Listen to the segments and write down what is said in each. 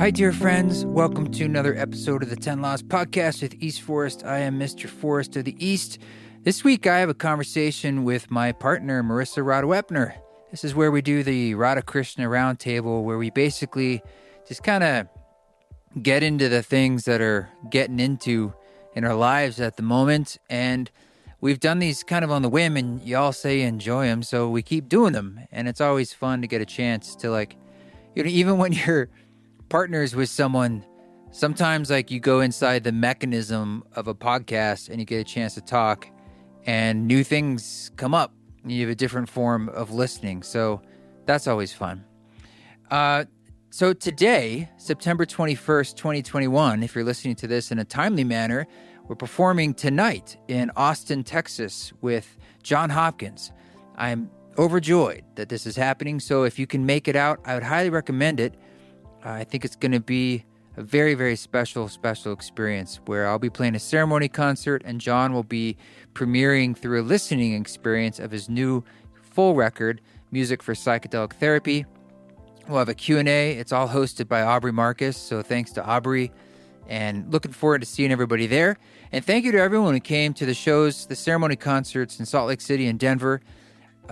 Hi, dear friends. Welcome to another episode of the 10 Laws Podcast with East Forest. I am Mr. Forest of the East. This week, I have a conversation with my partner, Marissa Radha. This is where we do the Radha Krishna Roundtable, where we basically just kind of get into the things that are getting into in our lives at the moment. And we've done these kind of on the whim, and you all say you enjoy them, so we keep doing them. And it's always fun to get a chance to, even when you're partners with someone, sometimes you go inside the mechanism of a podcast and you get a chance to talk and new things come up. You have a different form of listening. So that's always fun. So today, September 21st, 2021, if you're listening to this in a timely manner, we're performing tonight in Austin, Texas with Jon Hopkins. I'm overjoyed that this is happening. So if you can make it out, I would highly recommend it. I think it's going to be a very, very special experience where I'll be playing a ceremony concert and Jon will be premiering through a listening experience of his new full record, Music for Psychedelic Therapy. We'll have a Q&A. It's all hosted by Aubrey Marcus, so thanks to Aubrey, and looking forward to seeing everybody there. And thank you to everyone who came to the shows, the ceremony concerts in Salt Lake City and Denver.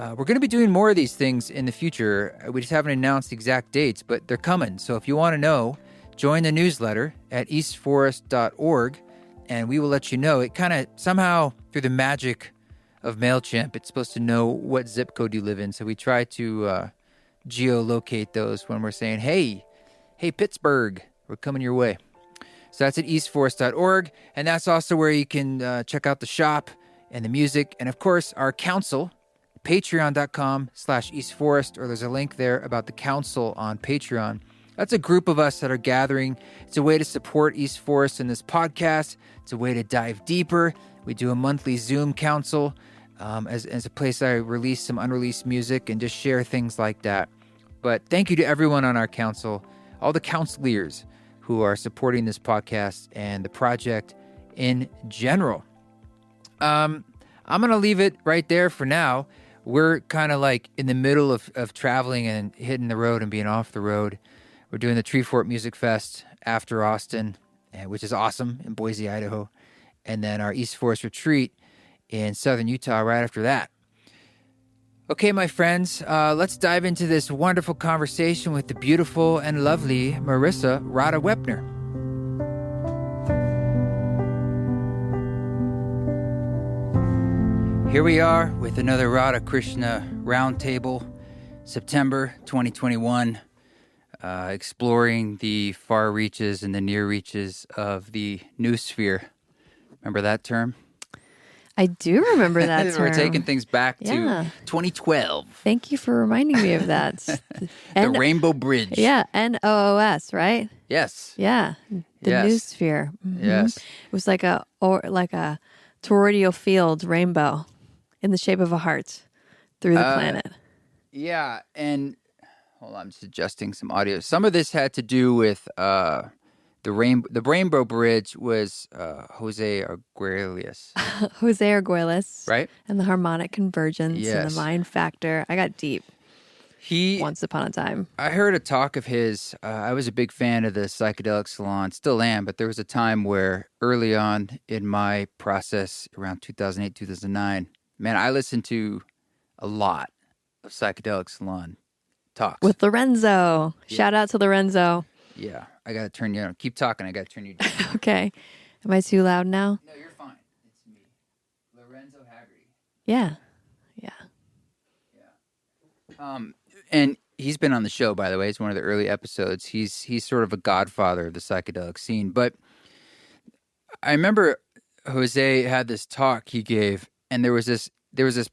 We're going to be doing more of these things in the future. We just haven't announced exact dates, but they're coming. So if you want to know, join the newsletter at eastforest.org, and we will let you know. It kind of somehow, through the magic of MailChimp, it's supposed to know what zip code you live in. So we try to geolocate those when we're saying, hey, Pittsburgh, we're coming your way. So that's at eastforest.org, and that's also where you can check out the shop and the music, and of course, our council, patreon.com/eastforest, or there's a link there about the council on Patreon. That's a group of us that are gathering. It's a way to support East Forest in this podcast. It's a way to dive deeper. We do a monthly Zoom council as a place I release some unreleased music and just share things like that. But thank you to everyone on our council, all the counselors who are supporting this podcast and the project in general. I'm going to leave it right there for now. We're kind of in the middle of traveling and hitting the road and being off the road. We're doing the Treefort Music Fest after Austin, which is awesome, in Boise, Idaho. And then our East Forest Retreat in southern Utah right after that. Okay, my friends, let's dive into this wonderful conversation with the beautiful and lovely Marissa Radha. Here we are with another Radha Krishna Roundtable, September 2021, exploring the far reaches and the near reaches of the noosphere. Remember that term? I do remember that term. We're taking things back to 2012. Thank you for reminding me of that. The Rainbow Bridge. Yeah, NOOS, right? Yes. Yeah, the noosphere. Mm-hmm. Yes. It was like a toroidal field rainbow in the shape of a heart through the planet. Yeah, and hold on, I'm just adjusting some audio. Some of this had to do with the Rainbow Bridge was Jose Arguelles. Jose Arguelles. Right? And the harmonic convergence and the mind factor. I got deep. Once upon a time. I heard a talk of his. I was a big fan of the Psychedelic Salon, still am, but there was a time where early on in my process, around 2008, 2009, man, I listened to a lot of Psychedelic Salon talks. With Lorenzo. Yeah. Shout out to Lorenzo. Yeah, I got to turn you on. Keep talking, I got to turn you down. Okay. Am I too loud now? No, you're fine. It's me. Lorenzo Haggerty. Yeah. And he's been on the show, by the way. It's one of the early episodes. He's sort of a godfather of the psychedelic scene. But I remember Jose had this talk he gave, and there was this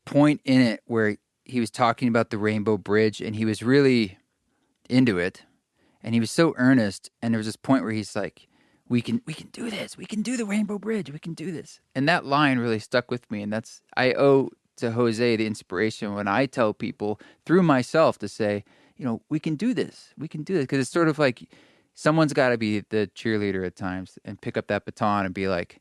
point in it where he was talking about the Rainbow Bridge, and he was really into it, and he was so earnest. And there was this point where he's like, "We can do this. We can do the Rainbow Bridge. We can do this." And that line really stuck with me, and I owe to Jose the inspiration when I tell people through myself to say, we can do this. We can do this. Because it's sort of like someone's got to be the cheerleader at times and pick up that baton and be like,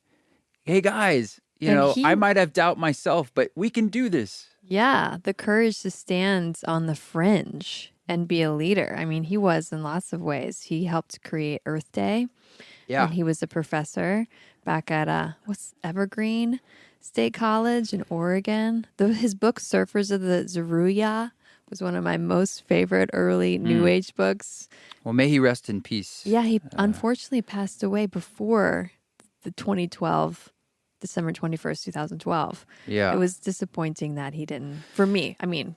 hey, guys, I might have doubt myself, but we can do this. Yeah, the courage to stand on the fringe and be a leader. I mean, he was in lots of ways. He helped create Earth Day. Yeah. And he was a professor back at Evergreen State College in Oregon. His book, Surfers of the Zeruiah, was one of my most favorite early New Age books. Well, may he rest in peace. Yeah, he unfortunately passed away before the December 21st, 2012. Yeah. It was disappointing that he didn't, for me. I mean,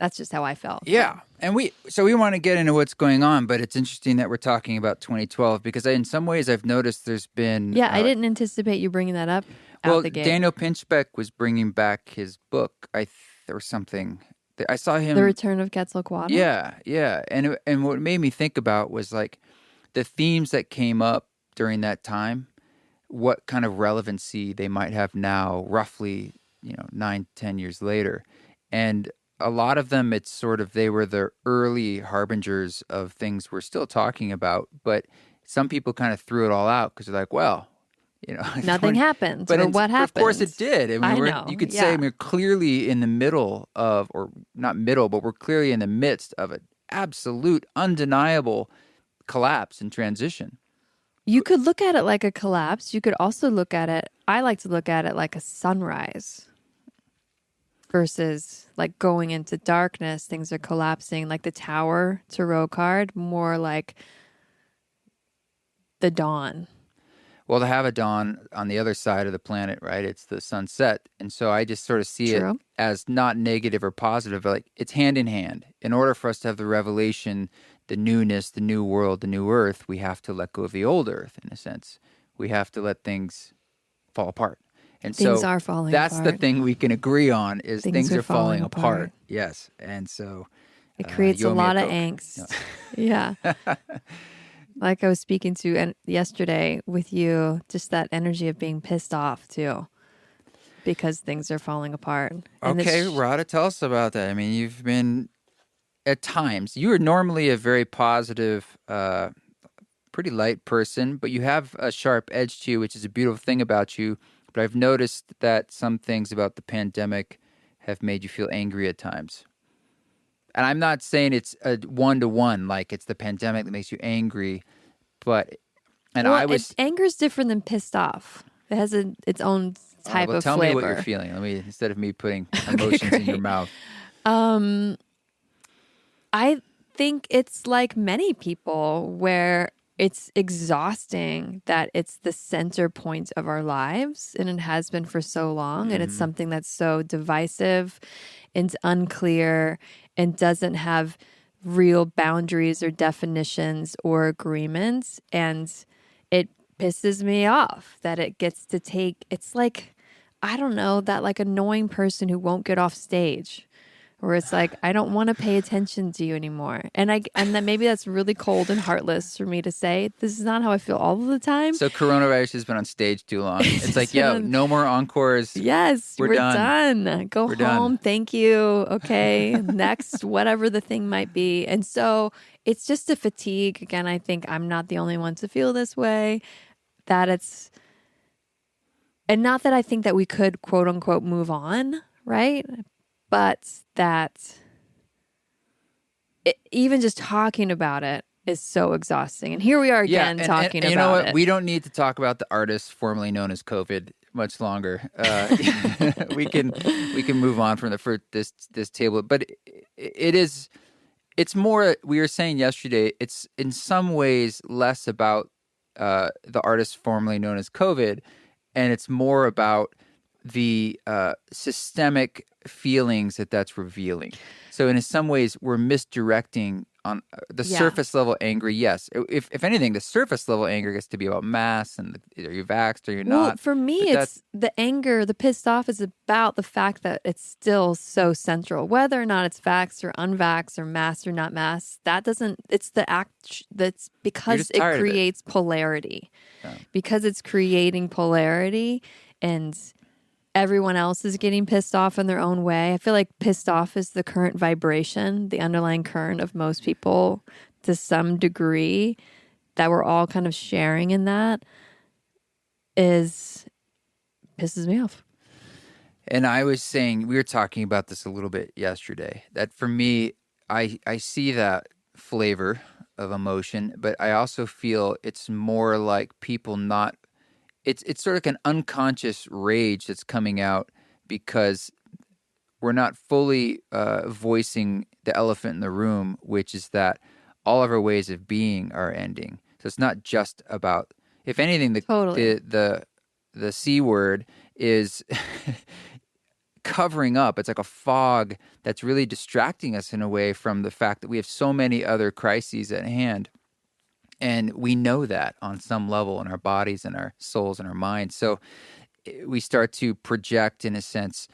that's just how I felt. Yeah. And we want to get into what's going on, but it's interesting that we're talking about 2012 because in some ways I've noticed there's been... Yeah, I didn't anticipate you bringing that up out the gate. Daniel Pinchbeck was bringing back his book, or something. I saw him... The Return of Quetzalcoatl? Yeah. And what made me think about was like the themes that came up during that time, what kind of relevancy they might have now, roughly, 9-10 years later. And a lot of them, it's sort of, they were the early harbingers of things we're still talking about, but some people kind of threw it all out because they're like, well, nothing happened. But what happened? Of course it did. I know. You could say we're clearly in the middle of, or not middle, but we're clearly in the midst of an absolute, undeniable collapse and transition. You could look at it like a collapse. You could also look at it, I like to look at it like a sunrise. Versus like going into darkness, things are collapsing, like the Tower Tarot card, more like the dawn. Well, to have a dawn on the other side of the planet, right? It's the sunset. And so I just sort of see it as not negative or positive, but like it's hand in hand. In order for us to have the revelation, the newness, the new world, the new earth, we have to let go of the old earth, in a sense. We have to let things fall apart. And things are falling that's apart. the thing we can agree on is things are falling apart. Yes. And so it creates a lot of angst. No. Yeah. Like I was speaking to yesterday with you, just that energy of being pissed off too, because things are falling apart. Okay, Radha, tell us about that. I mean, you've been, at times, you are normally a very positive, pretty light person, but you have a sharp edge to you, which is a beautiful thing about you. But I've noticed that some things about the pandemic have made you feel angry at times. And I'm not saying it's a one-to-one, like it's the pandemic that makes you angry, but... anger is different than pissed off. It has its own type of tell flavor. Me what you're feeling. Instead of me putting emotions in your mouth. I think it's like many people where it's exhausting that it's the center point of our lives, and it has been for so long, and it's something that's so divisive and unclear and doesn't have real boundaries or definitions or agreements, and it pisses me off that it gets to take, it's like, I don't know, that like annoying person who won't get off stage. Where it's like, I don't want to pay attention to you anymore. And then maybe that's really cold and heartless for me to say. This is not how I feel all of the time. So coronavirus has been on stage too long. It's like, no more encores. Yes, we're done. Go we're home. Done. Thank you. Okay. Next, whatever the thing might be. And so it's just a fatigue. Again, I think I'm not the only one to feel this way. And not that I think that we could, quote unquote, move on, right? But that even just talking about it is so exhausting. And here we are again talking about it. You know what? We don't need to talk about the artist formerly known as COVID much longer. We can move on from this table. But it's more, we were saying yesterday, it's in some ways less about the artist formerly known as COVID, and it's more about the systemic feelings that's revealing. So in some ways, we're misdirecting on the surface level angry. Yes, if anything, the surface level anger gets to be about masks and are you vaxxed or you're not. Well, for me, it's the anger, the pissed off is about the fact that it's still so central. Whether or not it's vaxxed or unvaxxed or masked or not masked, that doesn't. It's the act that's because it creates polarity. Yeah. Because it's creating polarity and everyone else is getting pissed off in their own way. I feel like pissed off is the current vibration, the underlying current of most people to some degree, that we're all kind of sharing in that pisses me off. And I was saying, we were talking about this a little bit yesterday, that for me, I see that flavor of emotion, but I also feel it's more like people not. It's sort of like an unconscious rage that's coming out because we're not fully voicing the elephant in the room, which is that all of our ways of being are ending. So it's not just about, if anything, Totally. the C word is covering up. It's like a fog that's really distracting us in a way from the fact that we have so many other crises at hand. And we know that on some level in our bodies and our souls and our minds. So we start to project, in a sense,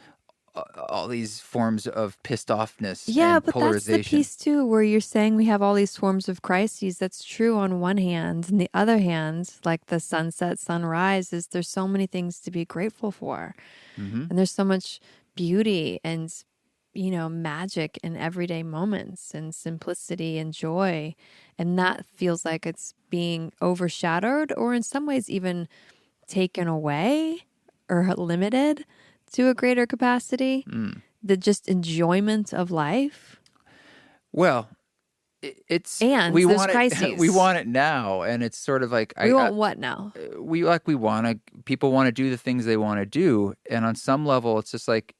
all these forms of pissed offness Yeah, and but polarization. that's the piece too, where you're saying we have all these forms of crises. That's true on one hand. And the other hand, like the sunset, sunrise, is there's so many things to be grateful for. Mm-hmm. And there's so much beauty and, magic in everyday moments and simplicity and joy. And that feels like it's being overshadowed or in some ways even taken away or limited to a greater capacity. The just enjoyment of life. Well, and we those want crises. it. We want it now, and it's sort of like We want what now? People want to do the things they want to do, and on some level, it's just like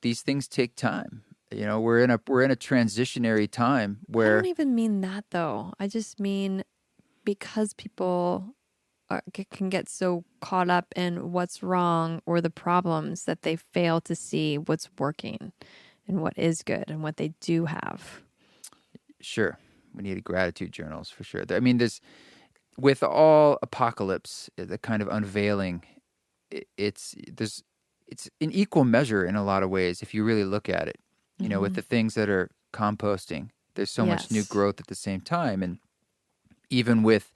these things take time. We're in a transitionary time where I don't even mean that though. I just mean because people can get so caught up in what's wrong or the problems that they fail to see what's working and what is good and what they do have. Sure, we need gratitude journals for sure. I mean, with all apocalypse, the kind of unveiling, it's in equal measure in a lot of ways if you really look at it. With the things that are composting, there's so much new growth at the same time, and even with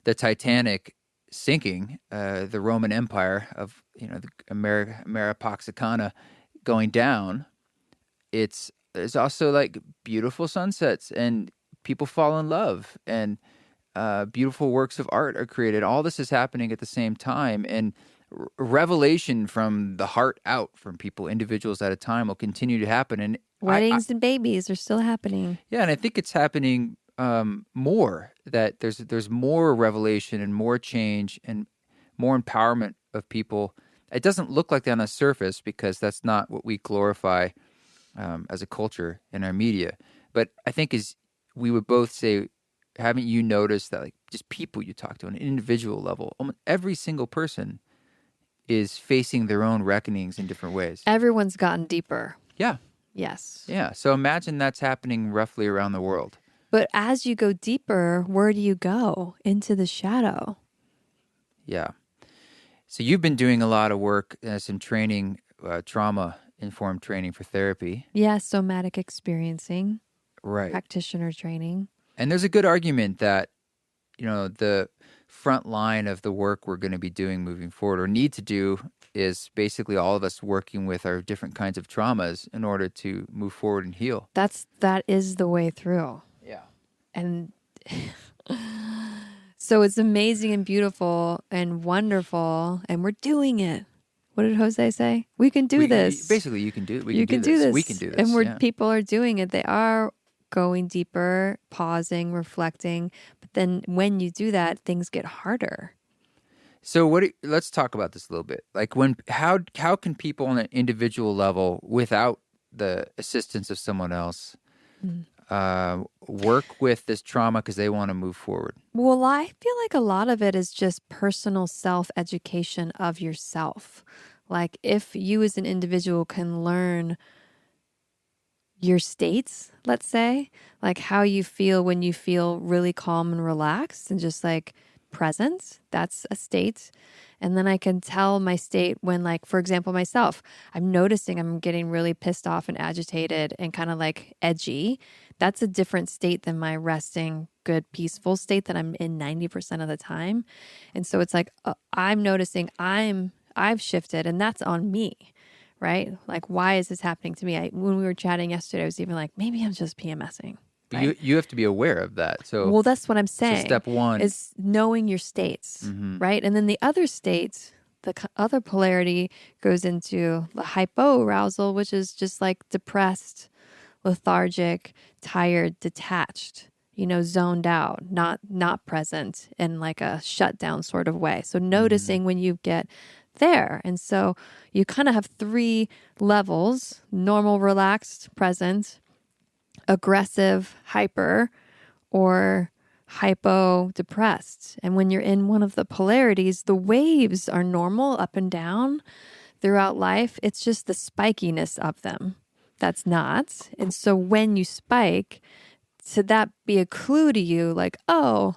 the Titanic sinking, the Roman Empire of the Maripoxicana going down, there's also like beautiful sunsets and people fall in love and beautiful works of art are created. All this is happening at the same time, and revelation from the heart out from people, individuals at a time, will continue to happen. And weddings and babies are still happening. Yeah, and I think it's happening more, that there's more revelation and more change and more empowerment of people. It doesn't look like that on the surface because that's not what we glorify as a culture in our media. But I think as we would both say, haven't you noticed that like just people you talk to on an individual level, almost every single person is facing their own reckonings in different ways. Everyone's gotten deeper. Yeah. Yes. Yeah. So imagine that's happening roughly around the world. But as you go deeper, where do you go? Into the shadow. Yeah. So you've been doing a lot of work, some training, trauma-informed training for therapy. Yeah, somatic experiencing. Right. Practitioner training. And there's a good argument that, the front line of the work we're going to be doing moving forward or need to do is basically all of us working with our different kinds of traumas in order to move forward and heal. That is the way through. Yeah. And so it's amazing and beautiful and wonderful, and we're doing it. What did Jose say? We can do this. Basically, you can do it. You can do this. We can do this. And people are doing it. They are going deeper, pausing, reflecting. But then when you do that, things get harder. So let's talk about this a little bit. Like how can people on an individual level, without the assistance of someone else, work with this trauma because they want to move forward? Well, I feel like a lot of it is just personal self-education of yourself. Like if you as an individual can learn your states, let's say, like how you feel when you feel really calm and relaxed and just like present, that's a state. And then I can tell my state when, like, for example, myself, I'm noticing I'm getting really pissed off and agitated and kind of like edgy. That's a different state than my resting, good, peaceful state that I'm in 90% of the time. And so it's like, I'm noticing I've shifted, and that's on me, right? Like, why is this happening to me? When we were chatting yesterday, I was even like, maybe I'm just PMSing. Right? You have to be aware of that. So that's what I'm saying. So step one is knowing your states, right? And then the other state, the other polarity goes into the hypoarousal, which is just like depressed, lethargic, tired, detached, zoned out, not present in like a shutdown sort of way. So noticing when you get there. And so you kind of have 3 levels: normal, relaxed, present, aggressive, hyper, or hypo, depressed. And when you're in one of the polarities, the waves are normal up and down throughout life. It's just the spikiness of them that's not. And so when you spike, should that be a clue to you, like, oh,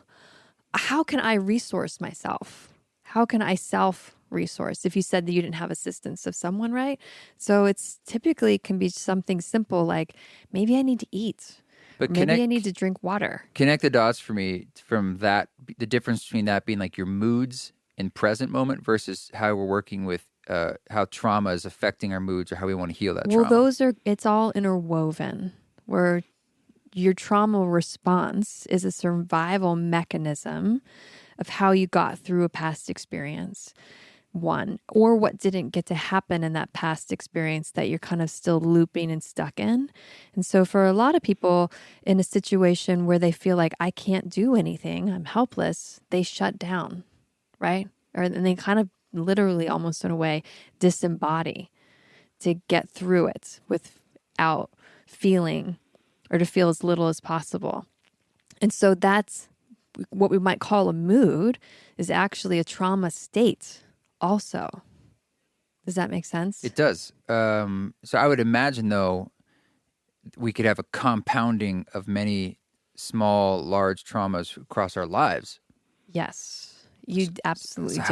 how can I resource myself? How can I self-resource? If you said that you didn't have assistance of someone, right? So it's typically can be something simple like, maybe I need to eat. But maybe I need to drink water. Connect the dots for me from that, the difference between that being like your moods in present moment versus how we're working with how trauma is affecting our moods or how we want to heal that trauma. Well, it's all interwoven, where your trauma response is a survival mechanism of how you got through a past experience, one, or what didn't get to happen in that past experience that you're kind of still looping and stuck in. And so for a lot of people in a situation where they feel like, I can't do anything, I'm helpless, they shut down, right? And they kind of literally, almost in a way, disembody to get through it without feeling, or to feel as little as possible. And so that's what we might call a mood, is actually a trauma state also. Does that make sense? It does. So I would imagine, though, we could have a compounding of many small, large traumas across our lives. Yes, you absolutely so do.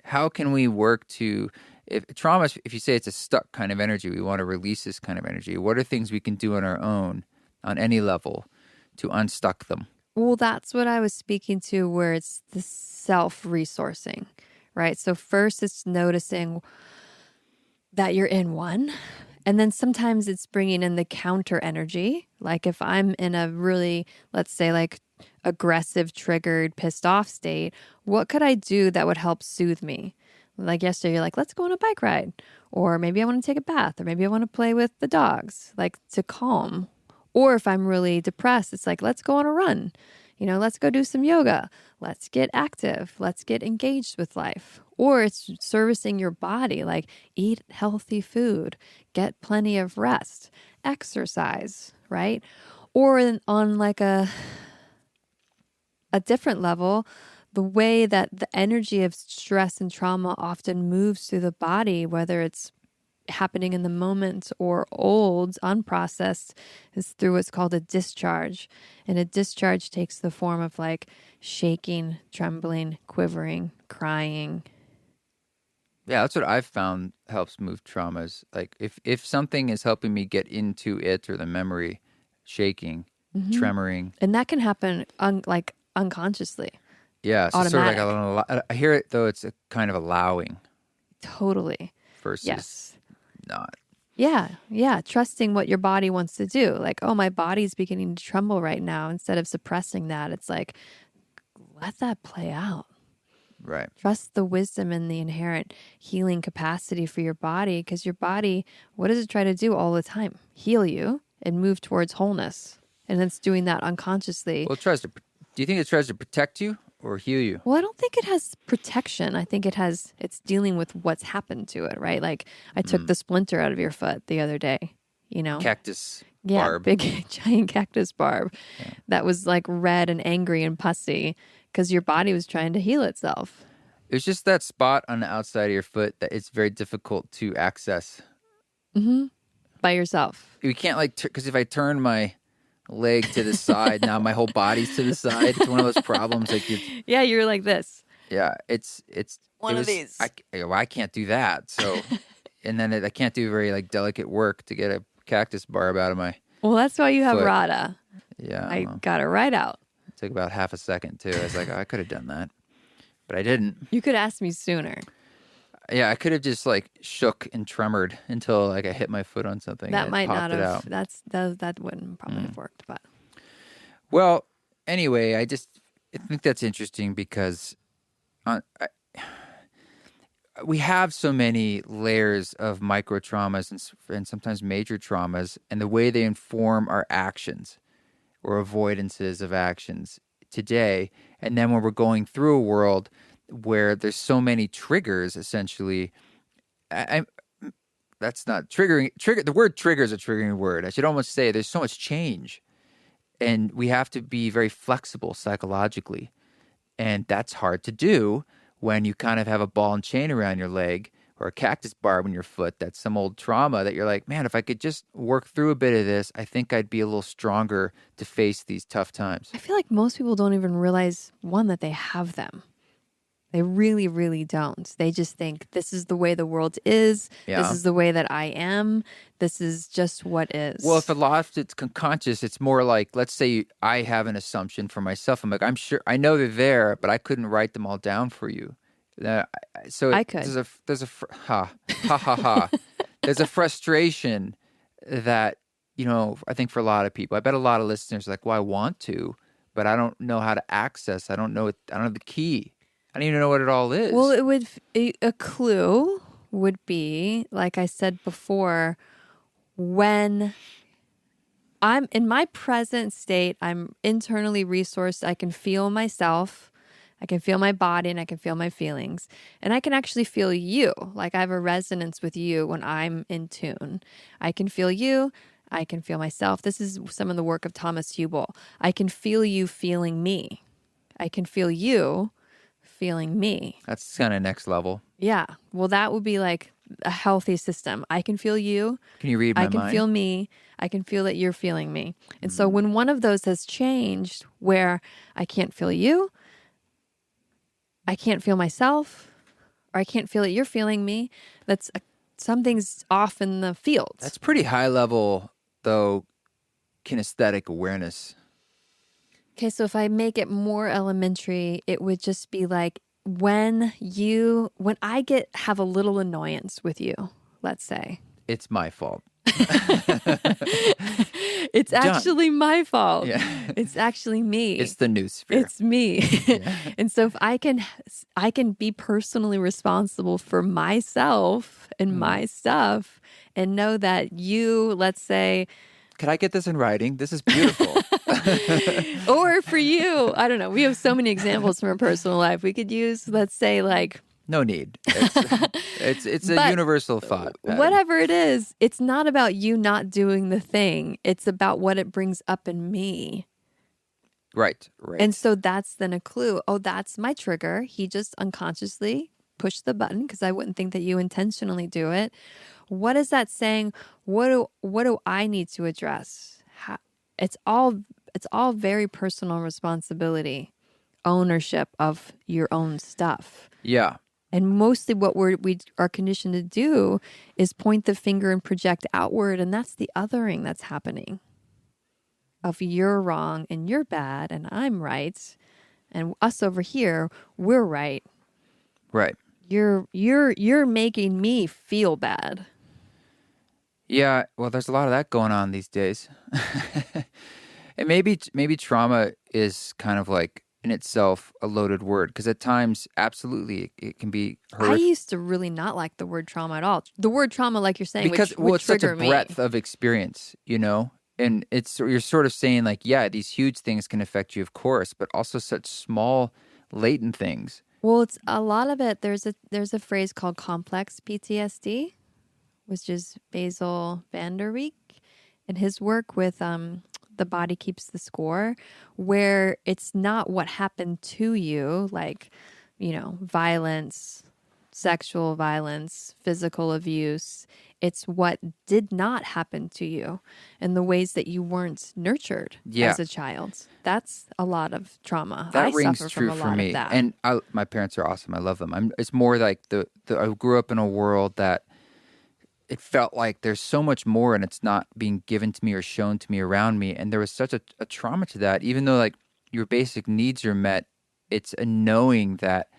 How can we work to, if trauma, if you say it's a stuck kind of energy, we want to release this kind of energy. What are things we can do on our own, on any level, to unstuck them? Well, that's what I was speaking to, where it's the self-resourcing, right? So first it's noticing that you're in one, and then sometimes it's bringing in the counter energy. Like if I'm in a really, let's say like aggressive, triggered, pissed off state, what could I do that would help soothe me? Like yesterday, you're like, let's go on a bike ride. Or maybe I want to take a bath, or maybe I want to play with the dogs, like to calm. Or if I'm really depressed, it's like, let's go on a run. Let's go do some yoga. Let's get active. Let's get engaged with life. Or it's servicing your body, like eat healthy food, get plenty of rest, exercise, right? Or on like a different level, the way that the energy of stress and trauma often moves through the body, whether it's happening in the moment or old, unprocessed, is through what's called a discharge. And a discharge takes the form of like shaking, trembling, quivering, crying. Yeah, that's what I've found helps move traumas. Like if something is helping me get into it or the memory, shaking, tremoring. And that can happen unconsciously. Yeah, so automatic. Sort of like I hear it though, it's a kind of allowing. Totally. Versus yes. Not. Yeah. Trusting what your body wants to do. Like, oh, my body's beginning to tremble right now. Instead of suppressing that, it's like, let that play out. Right. Trust the wisdom and the inherent healing capacity for your body, because your body, what does it try to do all the time? Heal you and move towards wholeness. And it's doing that unconsciously. Well, do you think it tries to protect you or heal you? Well, I don't think it has protection. I think it's dealing with what's happened to it, right? Like I took the splinter out of your foot the other day, Cactus barb. barb. Big giant cactus barb that was like red and angry and pussy because your body was trying to heal itself. It's just that spot on the outside of your foot that it's very difficult to access. By yourself. You can't because if I turn my leg to the side, now my whole body's to the side. It's one of those problems. Like you're like this. Yeah, it's one of these. I can't do that. So, and then I can't do very like delicate work to get a cactus barb out of my. Well, that's why you have foot. Radha. Yeah, I got it right out. It took about half a second too. I was like, I could have done that, but I didn't. You could ask me sooner. Yeah, I could have just like shook and tremored until like I hit my foot on something. That might not have. Out. That wouldn't probably have worked. But well, anyway, I think that's interesting because we have so many layers of micro traumas and sometimes major traumas, and the way they inform our actions or avoidances of actions today. And then when we're going through a world where there's so many triggers, essentially, that's not triggering. The word trigger is a triggering word. I should almost say there's so much change, and we have to be very flexible psychologically, and that's hard to do when you kind of have a ball and chain around your leg or a cactus barb in your foot. That's some old trauma that you're like, man, if I could just work through a bit of this, I think I'd be a little stronger to face these tough times. I feel like most people don't even realize, one, that they have them. They really, really don't. They just think this is the way the world is. Yeah. This is the way that I am. This is just what is. Well, if a lot of it's conscious, it's more like, let's say I have an assumption for myself. I'm like, I'm sure, I know they're there, but I couldn't write them all down for you. So I could. There's a frustration that, I think for a lot of people, I bet a lot of listeners are like, well, I want to, but I don't know how to access. I don't know the key. I don't even know what it all is. Well, a clue would be, like I said before, when I'm in my present state, I'm internally resourced. I can feel myself, I can feel my body, and I can feel my feelings. And I can actually feel you. Like I have a resonance with you when I'm in tune. I can feel you. I can feel myself. This is some of the work of Thomas Hubel. I can feel you feeling me. I can feel you feeling me. That's kind of next level. Yeah. Well, that would be like a healthy system. I can feel you. Can you read my mind? I can feel me. I can feel that you're feeling me. And so when one of those has changed, where I can't feel you, I can't feel myself, or I can't feel that you're feeling me, something's off in the field. That's pretty high level, though, kinesthetic awareness. Okay, so if I make it more elementary, it would just be like when I have a little annoyance with you, let's say. It's my fault. It's actually my fault. Yeah. It's actually me. It's the noosphere. It's me. Yeah. And so if I can be personally responsible for myself and my stuff and know that you, let's say, could I get this in writing? This is beautiful. Or for you, I don't know. We have so many examples from our personal life. We could use, let's say, like, no need. It's a universal thought. Whatever it is, it's not about you not doing the thing. It's about what it brings up in me. Right. And so that's then a clue. Oh, that's my trigger. He just unconsciously pushed the button because I wouldn't think that you intentionally do it. What is that saying? What do I need to address? It's all very personal responsibility, ownership of your own stuff. Yeah. And mostly what we are conditioned to do is point the finger and project outward, and that's the othering that's happening. Of you're wrong and you're bad and I'm right, and us over here, we're right. Right. You're making me feel bad. Yeah, well, there's a lot of that going on these days. And maybe trauma is kind of like in itself a loaded word, because at times, absolutely, it can be horrific. I used to really not like the word trauma at all. The word trauma, like you're saying, because would it's such a trigger breadth me. of experience, and you're sort of saying like, yeah, these huge things can affect you, of course, but also such small, latent things. Well, it's a lot of it. There's a phrase called complex PTSD, which is Basil van der Reek, and his work with The Body Keeps the Score, where it's not what happened to you, like, violence, sexual violence, physical abuse. It's what did not happen to you and the ways that you weren't nurtured as a child. That's a lot of trauma. That rings suffer true from a for lot me. of that. And my parents are awesome. I love them. It's more like I grew up in a world that it felt like there's so much more and it's not being given to me or shown to me around me. And there was such a trauma to that. Even though like your basic needs are met, it's a knowing that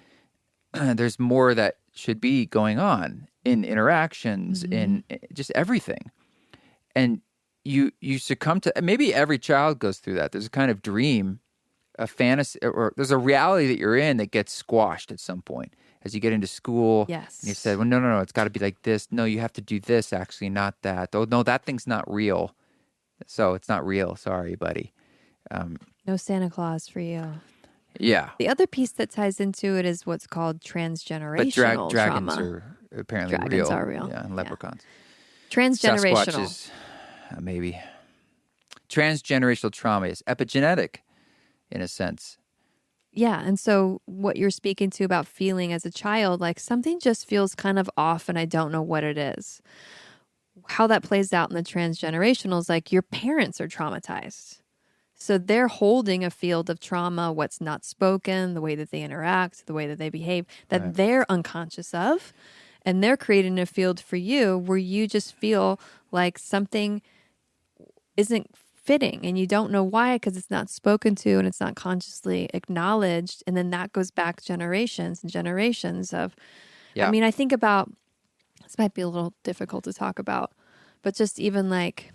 there's more that should be going on in interactions, in just everything. And you succumb to, maybe every child goes through that. There's a kind of dream, a fantasy, or there's a reality that you're in that gets squashed at some point. as you get into school. Yes. And you said, well, no, it's got to be like this. No, you have to do this, actually, not that. Oh, no, that thing's not real. So it's not real. Sorry, buddy. No Santa Claus for you. Yeah. The other piece that ties into it is what's called transgenerational But dragons trauma. are apparently Dragons real. are real. Yeah, and leprechauns. Transgenerational. Sasquatch is maybe. Transgenerational trauma is epigenetic in a sense. Yeah. And so what you're speaking to about feeling as a child, like something just feels kind of off and I don't know what it is. How that plays out in the transgenerational is like your parents are traumatized. So they're holding a field of trauma, what's not spoken, the way that they interact, the way that they behave, that they're unconscious of. And they're creating a field for you where you just feel like something isn't fitting and you don't know why because it's not spoken to and it's not consciously acknowledged. And then that goes back generations and generations of, I mean, I think about, this might be a little difficult to talk about, but just even like,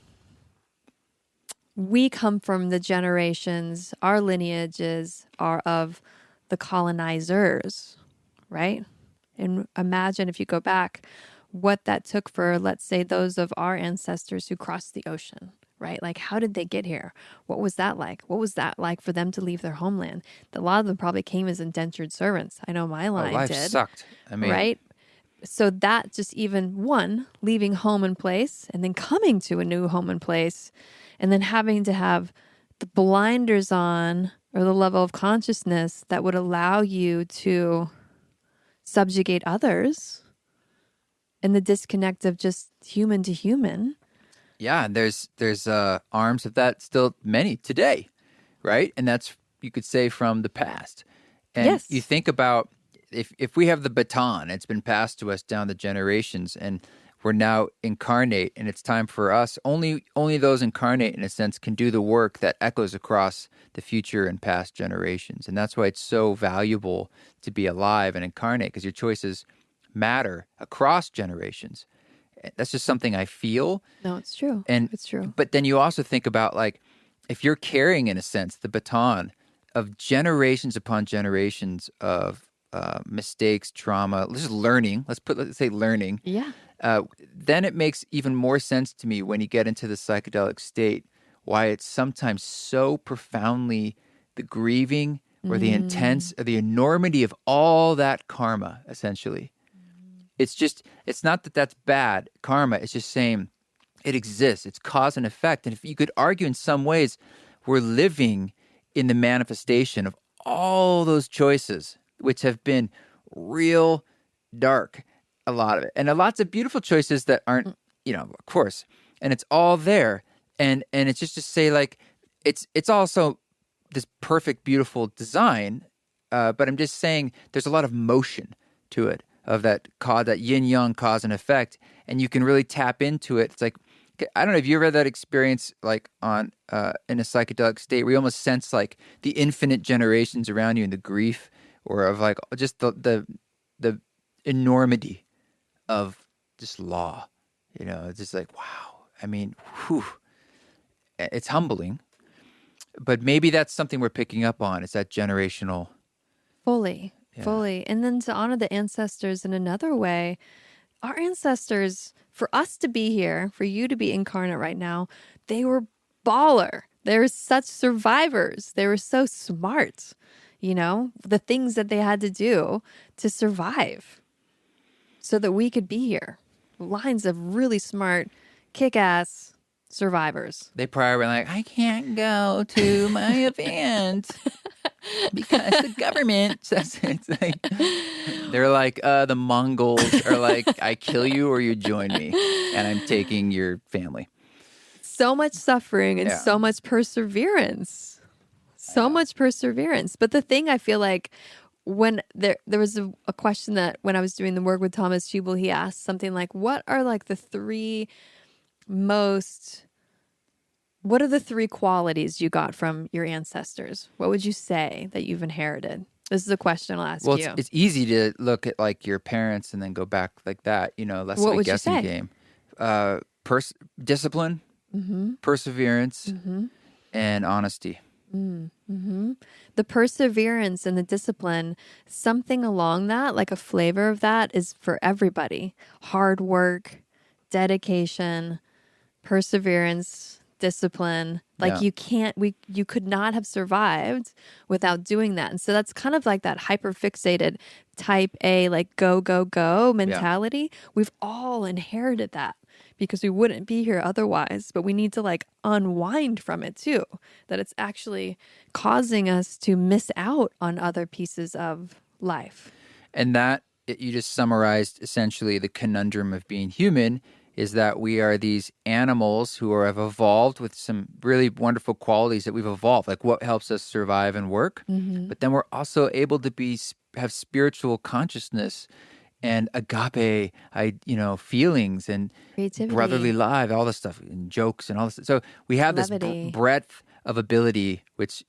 we come from the generations, our lineages are of the colonizers, right? And imagine if you go back, what that took for, let's say, those of our ancestors who crossed the ocean, right? Like, how did they get here? What was that like? What was that like for them to leave their homeland? A lot of them probably came as indentured servants. I know my line life did. Sucked. I mean, right? So that just even one, leaving home and place and then coming to a new home and place and then having to have the blinders on or the level of consciousness that would allow you to subjugate others and the disconnect of just human to human. Yeah, and there's arms of that still many today, right? And that's, you could say, from the past. And you think about if we have the baton, it's been passed to us down the generations, and we're now incarnate, and it's time for us. Only those incarnate, in a sense, can do the work that echoes across the future and past generations. And that's why it's so valuable to be alive and incarnate, because your choices matter across generations. That's just something I feel. No, it's true. And it's true. But then you also think about, like, if you're carrying, in a sense, the baton of generations upon generations of mistakes, trauma, just learning. Let's say learning. Yeah. Then it makes even more sense to me when you get into the psychedelic state, why it's sometimes so profoundly the grieving or the intense or the enormity of all that karma, essentially. It's not that that's bad karma. It's just saying it exists. It's cause and effect. And if you could argue in some ways, we're living in the manifestation of all those choices, which have been real dark, a lot of it. And lots of beautiful choices that aren't, of course. And it's all there. And it's just to say, like, it's also this perfect, beautiful design. But I'm just saying there's a lot of motion to it, of that yin-yang cause and effect. And you can really tap into it. It's like, I don't know if you ever had that experience, like in a psychedelic state where you almost sense like the infinite generations around you and the grief, or of like just the enormity of just law. It's just like, wow. I mean, whew. It's humbling. But maybe that's something we're picking up on. It's that generational. Fully. And then to honor the ancestors in another way, our ancestors, for us to be here, for you to be incarnate right now, they were baller. They were such survivors. They were so smart, the things that they had to do to survive so that we could be here. Lines of really smart, kick-ass survivors. They probably were like, I can't go to my event because the government says it's like, they're like, the Mongols are like, I kill you or you join me, and I'm taking your family. So much suffering and so much perseverance. So much perseverance. But the thing I feel like, when there was a question that when I was doing the work with Thomas Hubel, he asked something like, what are the three qualities you got from your ancestors? What would you say that you've inherited? This is a question I'll ask you. Well, it's easy to look at like your parents and then go back like that, less of a guessing game. Discipline, perseverance, and honesty. The perseverance and the discipline, something along that, like a flavor of that is for everybody. Hard work, dedication, perseverance, discipline. Like Yeah. you could not have survived without doing that. And so that's kind of like that hyper fixated type A, like go, go, go mentality. We've all inherited that because we wouldn't be here otherwise, but we need to like unwind from it too, that it's actually causing us to miss out on other pieces of life. And you just summarized essentially the conundrum of being human is that we are these animals who have evolved with some really wonderful qualities that we've evolved, like what helps us survive and work. But then we're also able to have spiritual consciousness and agape, feelings and Creativity. brotherly love, all this stuff, and jokes and all this. So we have Levity. this breadth of ability, which,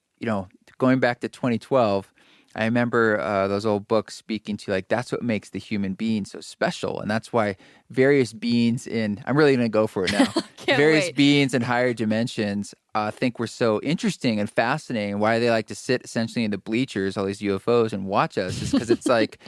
going back to 2012, I remember those old books speaking to like, that's what makes the human being so special. And that's why various beings I'm really going to go for it now. Various beings in higher dimensions think we're so interesting and fascinating. And why they like to sit essentially in the bleachers, all these UFOs, and watch us is because it's like,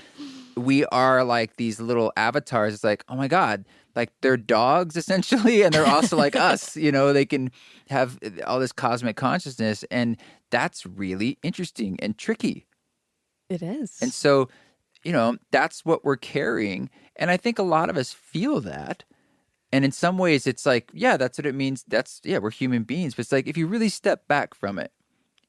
we are like these little avatars. It's like, oh my God, like they're dogs essentially. And they're also like us, they can have all this cosmic consciousness. And that's really interesting and tricky. It is. And so, that's what we're carrying. And I think a lot of us feel that. And in some ways it's like, yeah, that's what it means. We're human beings. But it's like, if you really step back from it,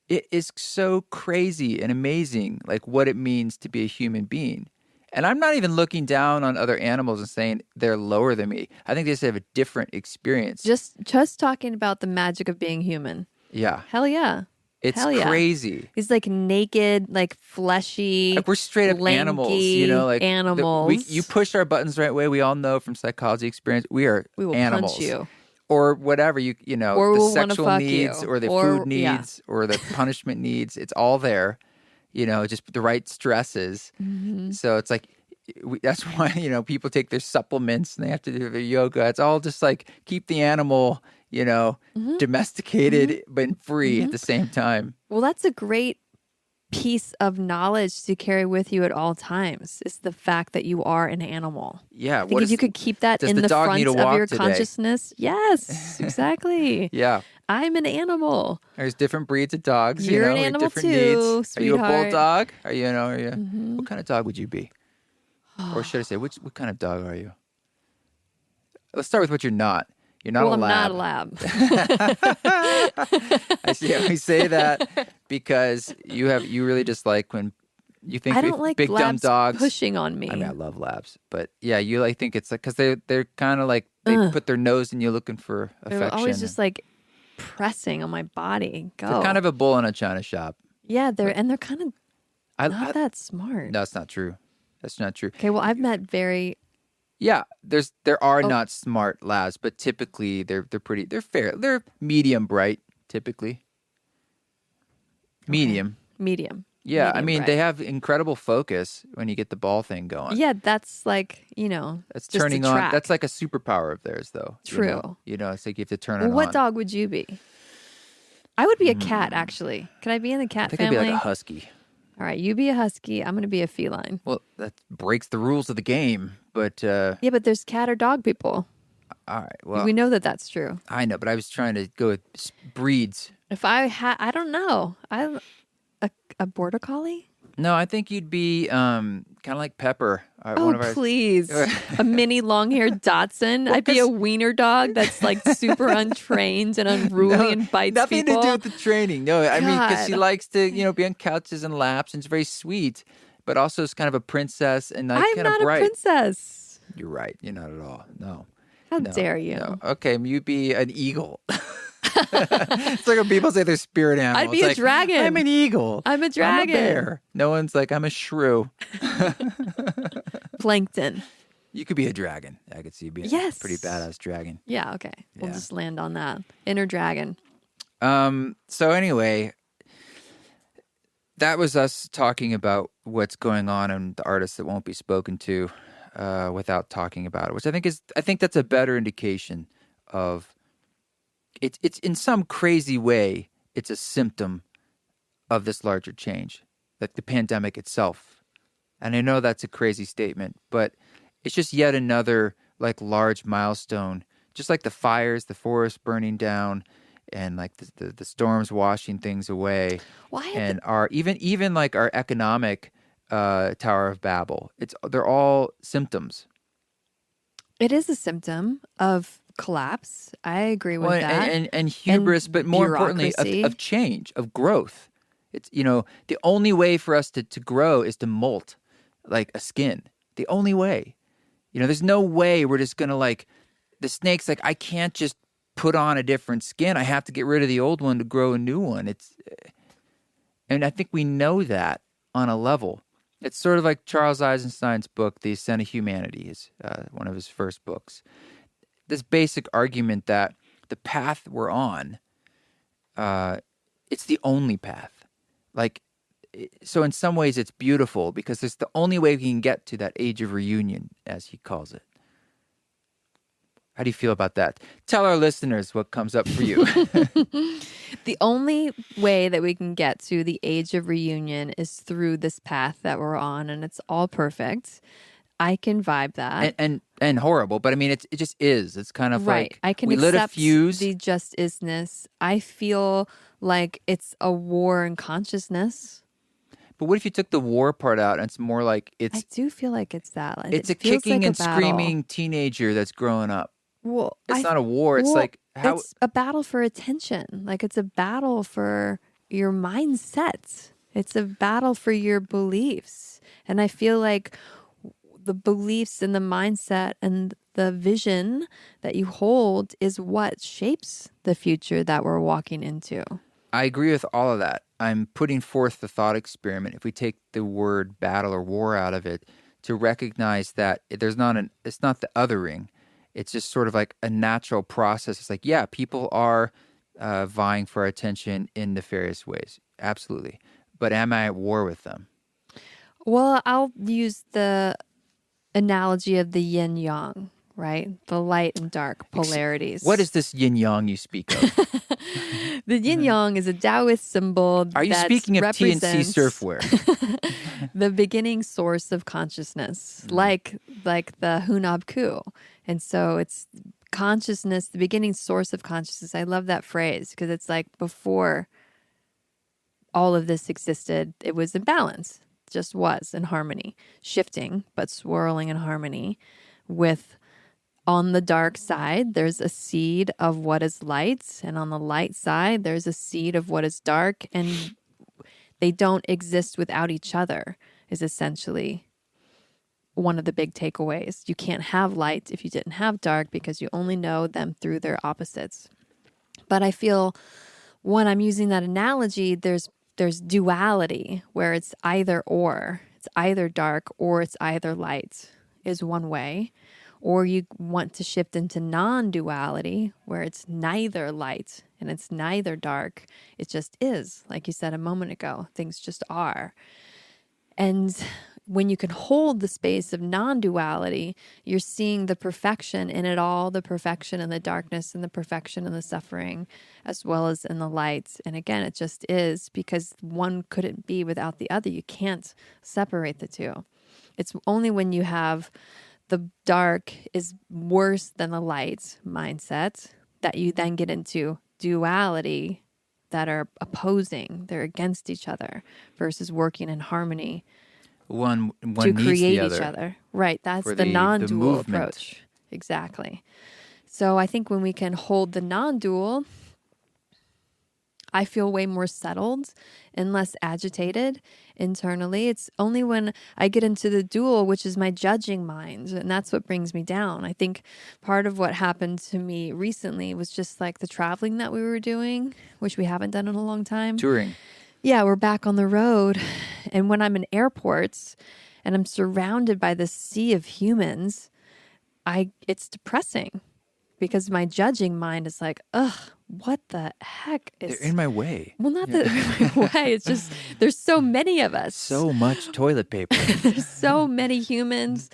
it is so crazy and amazing, like what it means to be a human being. And I'm not even looking down on other animals and saying they're lower than me. I think they just have a different experience. Just talking about the magic of being human. Yeah. Hell yeah. It's Hell yeah. crazy. These like naked, like fleshy, like we're straight up lanky animals, like animals. You push our buttons the right way. We all know from psychology experience, we are we will animals. punch you. Or whatever, or the we'll sexual needs you. or the food needs or the punishment needs. It's all there, just the right stresses. So it's like, that's why, people take their supplements and they have to do their yoga. It's all just like keep the animal, domesticated but free at the same time. Well, that's a great piece of knowledge to carry with you at all times is the fact that you are an animal. Yeah. I think if you could keep that in the front of your consciousness. Yes, exactly. Yeah. I'm an animal. There's different breeds of dogs. You're an animal different too, needs. sweetheart. Are you a bulldog? Are you, what kind of dog would you be? Or should I say, what kind of dog are you? Let's start with what you're not. You're not a lab. I'm not a lab. I see. We say that because you really just like when you think I don't like big dumb labs dogs pushing on me. I mean, I love labs, but yeah, you like think it's like because they're kind of like they put their nose in you looking for affection. They're always just like pressing on my body. Go. They're kind of a bull in a china shop. Yeah, they're kind of not that smart. No, that's not true. That's not true. Okay, well, I've met very. Yeah, there are not smart labs, but typically they're fair. They're medium bright, typically. Medium. Okay. Medium. Yeah, medium I mean bright. they have incredible focus when you get the ball thing going. Yeah, that's like that's just turning a on. track. That's like a superpower of theirs, though. True. It's like you have to turn it on. What dog would you be? I would be a cat, actually. Could I be in the cat I think family? I'd be like a husky. All right, you be a husky. I'm going to be a feline. Well, that breaks the rules of the game, but... yeah, but there's cat or dog people. All right, well... We know that that's true. I know, but I was trying to go with breeds. If I had... I don't know. A border collie? No, I think you'd be kind of like Pepper. Please. A mini long-haired Dachshund. I'd be a wiener dog that's like super untrained and unruly and bites nothing people. Nothing to do with the training. No, I mean, because she likes to, be on couches and laps, and it's very sweet, but also is kind of a princess and like I'm kind of not bright. a princess. You're right. You're not at all. No. How dare you? No. Okay, you'd be an eagle. It's like when people say they're spirit animals. I'd be a dragon. I'm an eagle. I'm a dragon. I'm a bear. No one's like, I'm a shrew. Plankton. You could be a dragon. I could see you being a pretty badass dragon. Yeah, okay. We'll just land on that. Inner dragon. So anyway, that was us talking about what's going on in the artists that won't be spoken to without talking about it, which I think that's a better indication of it's in some crazy way, it's a symptom of this larger change, like the pandemic itself. And I know that's a crazy statement, but it's just yet another like large milestone, just like the fires, the forest burning down, and like the storms washing things away. And our even like our economic Tower of Babel. They're all symptoms. It is a symptom of collapse. I agree with that. And hubris, but more importantly, of change, of growth. It's, the only way for us to grow is to molt like a skin. The only way. There's no way we're just going to like, the snake's like, I can't just put on a different skin. I have to get rid of the old one to grow a new one. And I think we know that on a level. It's sort of like Charles Eisenstein's book, The Ascent of Humanity, is one of his first books. This basic argument that the path we're on, it's the only path. Like, so in some ways it's beautiful because it's the only way we can get to that age of reunion, as he calls it. How do you feel about that? Tell our listeners what comes up for you. The only way that we can get to the age of reunion is through this path that we're on, and it's all perfect. I can vibe that. And horrible, but I mean, it just is. It's kind of right. Like I can we lit a accept fuse. The just isness. I feel like it's a war in consciousness. But what if you took the war part out and it's more like I do feel like it's that. It's a kicking and screaming teenager that's growing up. Well, it's not a war. It's like how it's a battle for attention. Like it's a battle for your mindset. It's a battle for your beliefs. And I feel like the beliefs and the mindset and the vision that you hold is what shapes the future that we're walking into. I agree with all of that. I'm putting forth the thought experiment. If we take the word battle or war out of it, to recognize that it's not the othering. It's just sort of like a natural process. It's like, yeah, people are vying for our attention in nefarious ways. Absolutely. But am I at war with them? Well, I'll use the analogy of the yin yang, right? The light and dark polarities. What is this yin yang you speak of? The yin yang is a Taoist symbol. Are you speaking of TNC surfwear? The beginning source of consciousness, like the Hunab Ku. And so it's consciousness, the beginning source of consciousness. I love that phrase because it's like before all of this existed, it was in balance. It just was in harmony, shifting, but swirling in harmony with, on the dark side, there's a seed of what is light. And on the light side, there's a seed of what is dark. And they don't exist without each other is essentially one of the big takeaways. You can't have light if you didn't have dark because you only know them through their opposites. But I feel when I'm using that analogy, there's duality where it's either or. It's either dark or it's either light is one way. Or you want to shift into non-duality where it's neither light and it's neither dark. It just is. Like you said a moment ago, things just are. And when you can hold the space of non-duality, you're seeing the perfection in it all, the perfection in the darkness and the perfection in the suffering, as well as in the light. And again, it just is because one couldn't be without the other. You can't separate the two. It's only when you have the dark is worse than the light mindset that you then get into duality that are opposing, they're against each other versus working in harmony. One to needs create the other. Each other. Right. That's the non-dual approach. Exactly. So I think when we can hold the non-dual, I feel way more settled and less agitated internally. It's only when I get into the dual, which is my judging mind, and that's what brings me down. I think part of what happened to me recently was just like the traveling that we were doing, which we haven't done in a long time. Touring. Yeah, we're back on the road. And when I'm in airports and I'm surrounded by this sea of humans, it's depressing because my judging mind is like, ugh, what the heck is... They're in my way. Well, not that they're in my way. It's just, there's so many of us. So much toilet paper. There's so many humans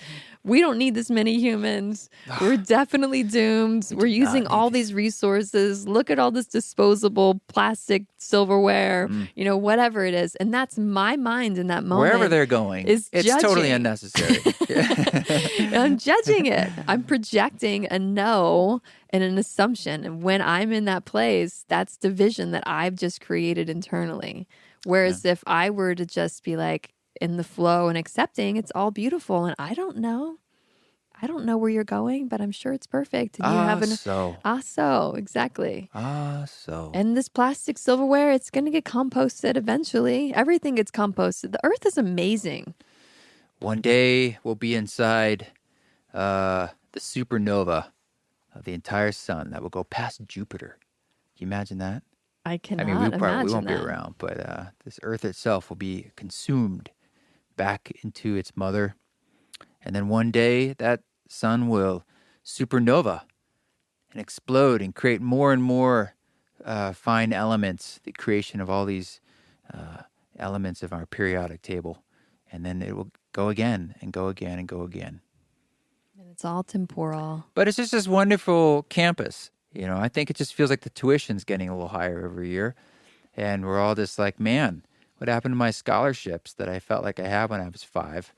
we don't need this many humans. We're definitely doomed. We're using all these resources. Look at all this disposable plastic silverware, whatever it is. And that's my mind in that moment. Wherever they're going, it's totally unnecessary. I'm judging it. I'm projecting a no and an assumption. And when I'm in that place, that's division that I've just created internally. Whereas if I were to just be like in the flow and accepting, it's all beautiful. And I don't know where you're going, but I'm sure it's perfect. And you have exactly. And this plastic silverware, it's going to get composted eventually. Everything gets composted. The earth is amazing. One day we'll be inside the supernova of the entire sun that will go past Jupiter. Can you imagine that? I cannot we won't be that. around, but this earth itself will be consumed back into its mother. And then one day that sun will supernova and explode and create more and more fine elements, the creation of all these elements of our periodic table. And then it will go again and go again and go again. And it's all temporal. But it's just this wonderful campus. I think it just feels like the tuition's getting a little higher every year. And we're all just like, man, what happened to my scholarships that I felt like I had when I was 5?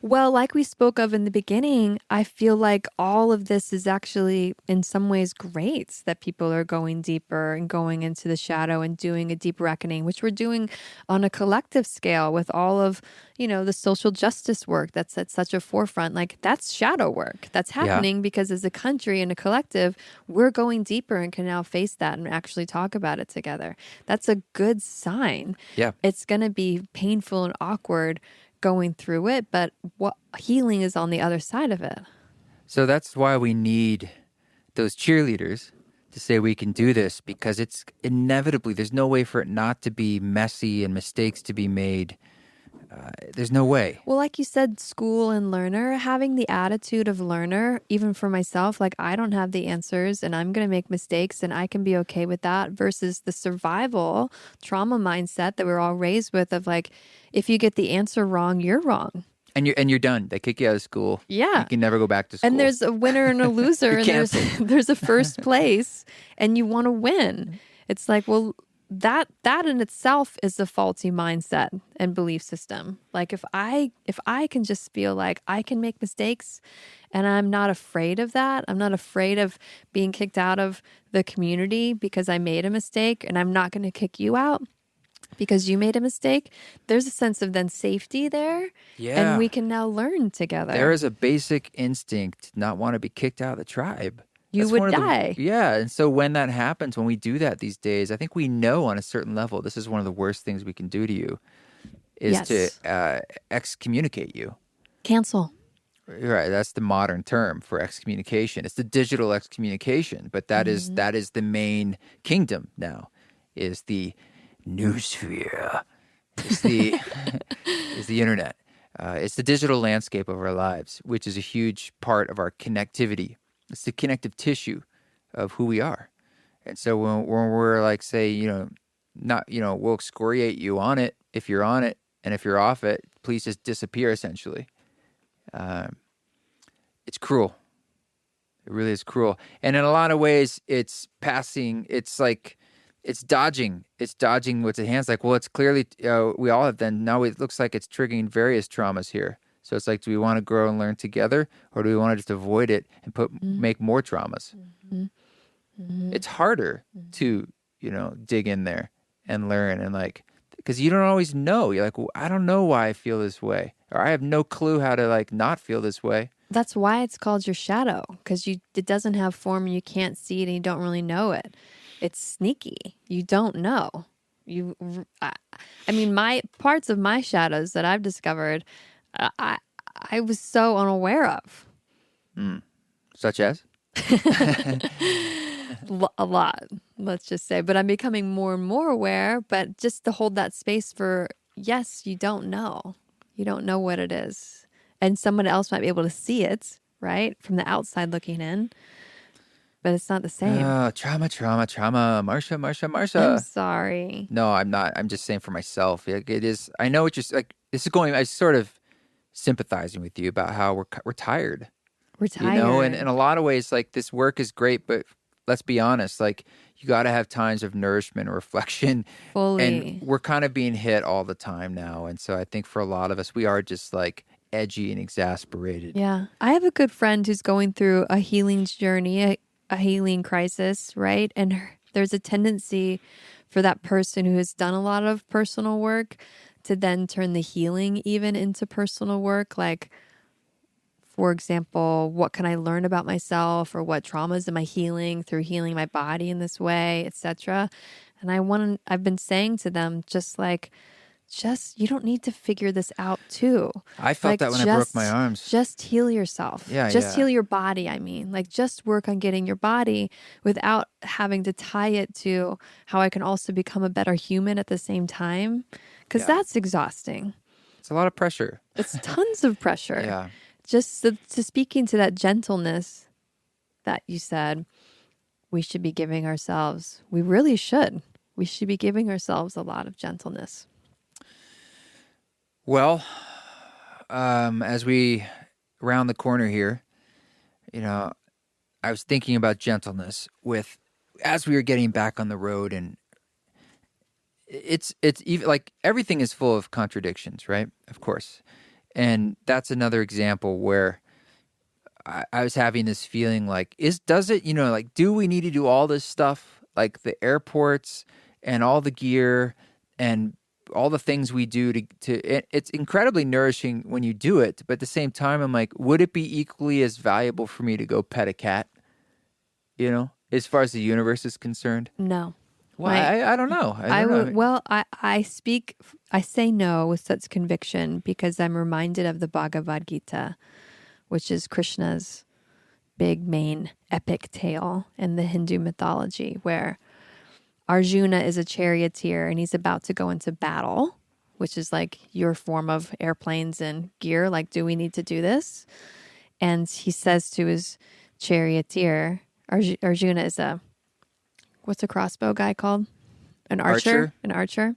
Well, like we spoke of in the beginning, I feel like all of this is actually in some ways great that people are going deeper and going into the shadow and doing a deep reckoning, which we're doing on a collective scale with all of, the social justice work that's at such a forefront. Like that's shadow work that's happening because as a country and a collective, we're going deeper and can now face that and actually talk about it together. That's a good sign. Yeah. It's going to be painful and awkward going through it, but what healing is on the other side of it. So that's why we need those cheerleaders to say we can do this, because it's inevitably, there's no way for it not to be messy and mistakes to be made. There's no way. Well, like you said, school and learner, having the attitude of learner, even for myself, like I don't have the answers and I'm going to make mistakes and I can be okay with that, versus the survival trauma mindset that we're all raised with of like, if you get the answer wrong, you're wrong. And you're done. They kick you out of school. Yeah. You can never go back to school. And there's a winner and a loser and there's a first place and you want to win. It's like, well, that in itself is a faulty mindset and belief system. Like if I can just feel like I can make mistakes and I'm not afraid of that, I'm not afraid of being kicked out of the community because I made a mistake, and I'm not going to kick you out because you made a mistake, there's a sense of then safety there. Yeah. And we can now learn together. There is a basic instinct to not want to be kicked out of the tribe. You would die. And so when that happens, when we do that these days, I think we know on a certain level, this is one of the worst things we can do to you, is to excommunicate you. Cancel. Right. That's the modern term for excommunication. It's the digital excommunication, but that is the main kingdom now, is the noosphere, is the is the internet. It's the digital landscape of our lives, which is a huge part of our connectivity. It's the connective tissue of who we are. And so when we're like, say, we'll excoriate you on it if you're on it, and if you're off it, please just disappear, essentially. It's cruel. It really is cruel. And in a lot of ways, it's dodging what's at hand. It's like, well, it's clearly, we all have then, now it looks like it's triggering various traumas here. So it's like, do we want to grow and learn together, or do we want to just avoid it and make more traumas? Mm-hmm. Mm-hmm. It's harder to, dig in there and learn, and like, because you don't always know. You're like, well, I don't know why I feel this way, or I have no clue how to like not feel this way. That's why it's called your shadow, because it doesn't have form and you can't see it and you don't really know it. It's sneaky. You don't know. My parts of my shadows that I've discovered, I was so unaware of. Such as? A lot, let's just say. But I'm becoming more and more aware, but just to hold that space for, yes, you don't know. You don't know what it is. And someone else might be able to see it, right? From the outside looking in. But it's not the same. Trauma. Marsha. I'm sorry. No, I'm not. I'm just saying for myself. It is. I know what you're like. This is going. I sort of sympathizing with you about how we're tired. We're tired. You know, and in a lot of ways, like, this work is great, but let's be honest, like, you got to have times of nourishment or reflection. Fully. And we're kind of being hit all the time now. And so I think for a lot of us, we are just like edgy and exasperated. Yeah. I have a good friend who's going through a healing journey, a healing crisis, right? And there's a tendency for that person who has done a lot of personal work to then turn the healing even into personal work. Like, for example, what can I learn about myself, or what traumas am I healing through healing my body in this way, etc. And I've been saying to them, just you don't need to figure this out too. I felt that when I broke my arms. Just heal yourself. Heal your body, I mean. Like, just work on getting your body without having to tie it to how I can also become a better human at the same time. Because that's exhausting. It's a lot of pressure. It's tons of pressure. Yeah. Just to speaking to that gentleness that you said, we should be giving ourselves. We really should. We should be giving ourselves a lot of gentleness. Well, as we round the corner here, you know, I was thinking about gentleness as we were getting back on the road, and it's even like everything is full of contradictions, right? Of course. And that's another example where I was having this feeling like, do we need to do all this stuff, like the airports and all the gear and all the things we do it's incredibly nourishing when you do it. But at the same time, I'm like, would it be equally as valuable for me to go pet a cat? You know, as far as the universe is concerned? No. Well, I don't know. I don't know. Well, I say no with such conviction because I'm reminded of the Bhagavad Gita, which is Krishna's big main epic tale in the Hindu mythology, where Arjuna is a charioteer and he's about to go into battle, which is like your form of airplanes and gear. Like, do we need to do this? And he says to his charioteer, Arjuna is what's a crossbow guy called? An archer? An archer.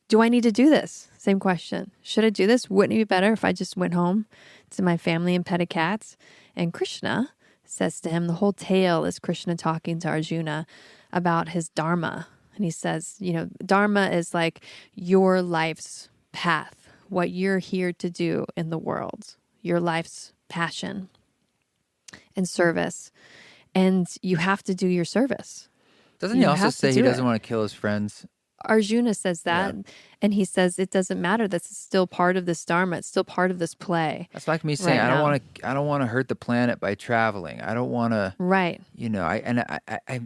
Do I need to do this? Same question. Should I do this? Wouldn't it be better if I just went home to my family and pet a cat? And Krishna says to him, the whole tale is Krishna talking to Arjuna about his dharma. And he says, dharma is like your life's path, what you're here to do in the world, your life's passion and service. And you have to do your service. Doesn't he also say he doesn't want to kill his friends? Arjuna says that, and he says it doesn't matter. That's still part of this dharma. It's still part of this play. That's like me saying I don't want to hurt the planet by traveling. I don't want to. Right. I